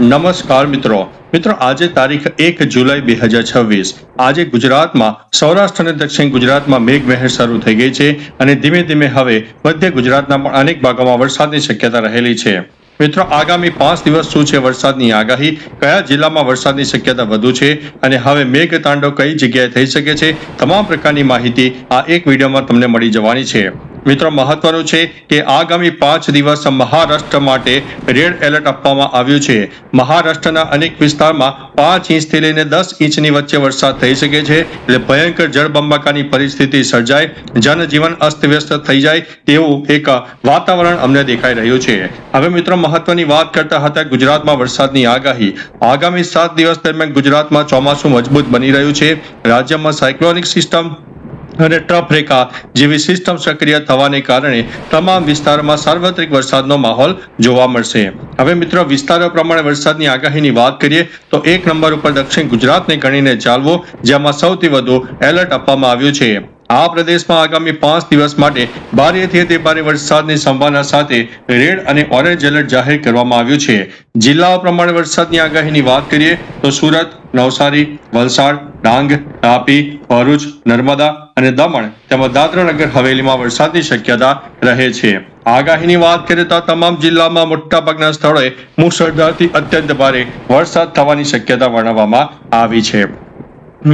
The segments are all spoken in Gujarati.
નમસ્કાર મિત્રો આજે તારીખ 1 જુલાઈ 2026 આજે ગુજરાતમાં સૌરાષ્ટ્ર અને દક્ષિણ ગુજરાતમાં મેઘમહેર શરૂ થઈ ગઈ છે અને ધીમે ધીમે હવે મધ્ય ગુજરાતના પણ અનેક ભાગોમાં વરસાદની શક્યતા રહેલી છે। મિત્રો આગામી 5 દિવસ શું છે વરસાદની આગાહી, કયા જિલ્લામાં વરસાદની શક્યતા વધુ છે અને હવે મેઘ તાંડવ કઈ જગ્યાએ થઈ શકે છે, તમામ પ્રકારની માહિતી આ એક વિડીયોમાં તમને મળી જવાની છે। મિત્રો મહત્વનું છે કે આગામી 5 દિવસ મહારાષ્ટ્ર માટે રેડ એલર્ટ આપવામાં આવ્યું છે। મહારાષ્ટ્રના અનેક વિસ્તારમાં 5 ઇંચથી લઈને 10 ઇંચની વચ્ચે વરસાદ થઈ શકે છે, એટલે ભયંકર જળબંબાકારની પરિસ્થિતિ સર્જાય, જનજીવન અસ્તવ્યસ્ત થઈ જાય તેવું એક વાતાવરણ અમને દેખાઈ રહ્યું છે। હવે મિત્રો મહત્વની વાત કરતા હતા ગુજરાતમાં વરસાદની આગાહી। આગામી 7 દિવસ દરમિયાન ગુજરાતમાં ચોમાસું મજબૂત બની રહ્યું છે। રાજ્યમાં સાયક્લોનિક સિસ્ટમ અને ટ્રફ રેખા જેવી સિસ્ટમ સક્રિય થવાને કારણે તમામ વિસ્તારોમાં સાર્વત્રિક વરસાદનો માહોલ જોવા મળશે। હવે મિત્રો વિસ્તારો પ્રમાણે વરસાદની આગાહીની વાત કરીએ તો 1 નંબર ઉપર દક્ષિણ ગુજરાતને ગણીને ચાલવો, જેમાં સૌથી વધુ એલર્ટ આપવામાં આવ્યું છે। આ પ્રદેશમાં આગામી 5 દિવસ માટે ભારેથી અતિ ભારે વરસાદની સંભાવના સાથે રેડ અને ઓરેન્જ એલર્ટ જાહેર કરવામાં આવ્યું છે। જિલ્લાઓ પ્રમાણે વરસાદની આગાહીની વાત કરીએ તો સુરત, નવસારી, વલસાડ, ડાંગ, તાપી, ભરૂચ, નર્મદા અને દમણ તેમજ દાદરા નગર હવેલીમાં વરસાદની શક્યતા રહે છે। આગાહીની વાત કરીએ તો તમામ જિલ્લામાં મોટાભાગના સ્થળોએ મુશળધારથી અત્યંત ભારે વરસાદ થવાની શક્યતા વર્ણવવામાં આવી છે।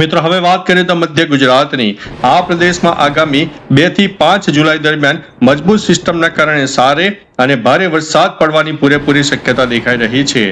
મિત્રો હવે વાત કરીએ તો મધ્ય ગુજરાતની। આ પ્રદેશમાં આગામી 2 થી 5 જુલાઈ દરમિયાન મજબૂત સિસ્ટમના કારણે સારે અને ભારે વરસાદ પડવાની પૂરેપૂરી શક્યતા દેખાઈ રહી છે।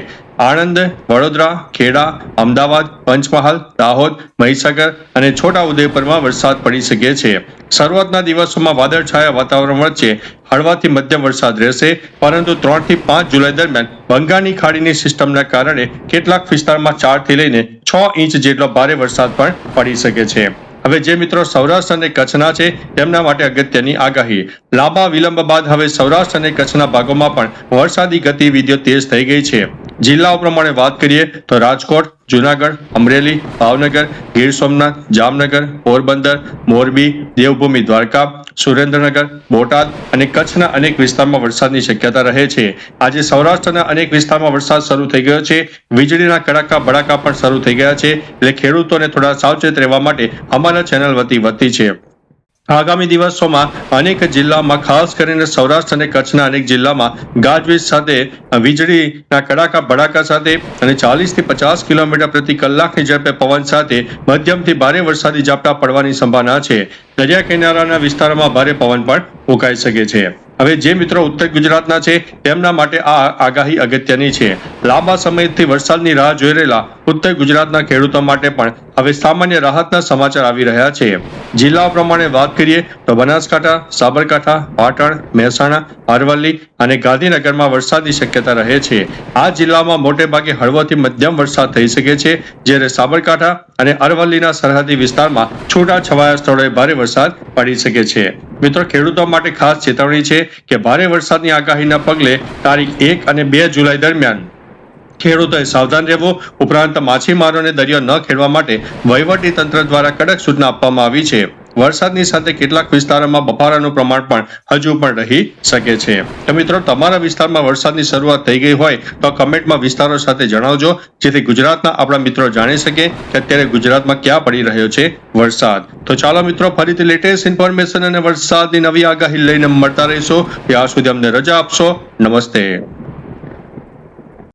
આણંદ, વડોદરા, ખેડા, અમદાવાદ, પંચમહાલ, દાહોદ, મહીસાગર અને છોટાઉદેપુરમાં વરસાદ પડી શકે છે। શરૂઆતના દિવસોમાં વાદળછાયા વાતાવરણ વચ્ચે હળવાથી મધ્યમ વરસાદ રહેશે, પરંતુ 3 થી 5 જુલાઈ દરમિયાન બંગાળની ખાડીની સિસ્ટમના કારણે કેટલાક વિસ્તારમાં 4 થી લઈને 6 ઇંચ જેટલો ભારે વરસાદ પણ પડી શકે છે। હવે જે મિત્રો સૌરાષ્ટ્ર અને કચ્છના છે તેમના માટે અગત્યની આગાહી। લાંબા વિલંબ બાદ હવે સૌરાષ્ટ્ર અને કચ્છના ભાગોમાં પણ વરસાદી ગતિવિધિઓ તેજ થઈ ગઈ છે। જિલ્લાઓ પ્રમાણે વાત કરીએ તો રાજકોટ, જુનાગઢ, અમરેલી, ભાવનગર, ગીર સોમનાથ, જામનગર, પોરબંદર, મોરબી, દેવભૂમિ દ્વારકા, સુરેન્દ્રનગર, બોટાદ અને કચ્છના અનેક વિસ્તારમાં વરસાદની શક્યતા રહે છે। આજે સૌરાષ્ટ્રના અનેક વિસ્તારમાં વરસાદ શરૂ થઈ ગયો છે, વીજળીના કડાકા ભડાકા પણ શરૂ થઈ ગયા છે, એટલે ખેડૂતોને થોડા સાવચેત રહેવા માટે અમારા ચેનલ વતી છે। આગામી દિવસોમાં અનેક જિલ્લામાં ખાસ કરીને સૌરાષ્ટ્ર અને કચ્છના અનેક જિલ્લામાં ગાજવીજ સાથે વીજળીના કડાકા ભડાકા સાથે અને 40 થી 50 કિલોમીટર પ્રતિ કલાકની ઝડપે પવન સાથે મધ્યમથી ભારે વરસાદી ઝાપટા પડવાની સંભાવના છે। દરિયા કિનારાના વિસ્તારોમાં ભારે પવન પણ ફૂંકાઈ શકે છે। હવે જે મિત્રો ઉત્તર ગુજરાતના છે તેમના માટે આ આગાહી અગત્યની છે। લાંબા સમયથી વરસાદની રાહ જોઈ રહેલા ઉત્તર ગુજરાતના ખેડૂતો માટે પણ હવે સામાન્ય રાહતના સમાચાર આવી રહ્યા છે। જિલ્લાઓ પ્રમાણે વાત કરીએ તો બનાસકાંઠા, સાબરકાંઠા, પાટણ, મહેસાણા, અરવલ્લી અને ગાંધીનગરમાં વરસાદની શક્યતા રહે છે। આ જિલ્લામાં મોટે ભાગે હળવોથી મધ્યમ વરસાદ થઈ શકે છે, જ્યારે સાબરકાંઠા અને અરવલ્લીના સરહદી વિસ્તારમાં છૂટાછવાયા સ્થળોએ ભારે વરસાદ પડી શકે છે। મિત્રો ખેડૂતો માટે ખાસ ચેતવણી છે કે ભારે વરસાદની આગાહીના પગલે તારીખ 1 અને 2 જુલાઈ દરમિયાન ખેડૂતોએ સાવધાન રહેવું, ઉપરાંત માછીમારોને દરિયો ન ખેડવા માટે વહીવટી તંત્ર દ્વારા કડક સૂચના આપવામાં આવી છે। વરસાદની સાથે કેટલાક વિસ્તારોમાં બફારાનું પ્રમાણ પણ હજુ પણ રહી શકે છે। તો મિત્રો તમારા વિસ્તારમાં વરસાદની શરૂઆત થઈ ગઈ હોય તો કમેન્ટમાં વિસ્તારો સાથે જણાવજો, જેથી ગુજરાતના આપણા મિત્રો જાણી શકે કે અત્યારે ગુજરાતમાં ક્યાં પડી રહ્યો છે વરસાદ। તો ચાલો મિત્રો ફરીથી લેટેસ્ટ ઇન્ફોર્મેશન અને વરસાદની નવી આગાહી લઈને મળતા રહીશું। ત્યાં સુધી અમને રજા આપશો। નમસ્તે।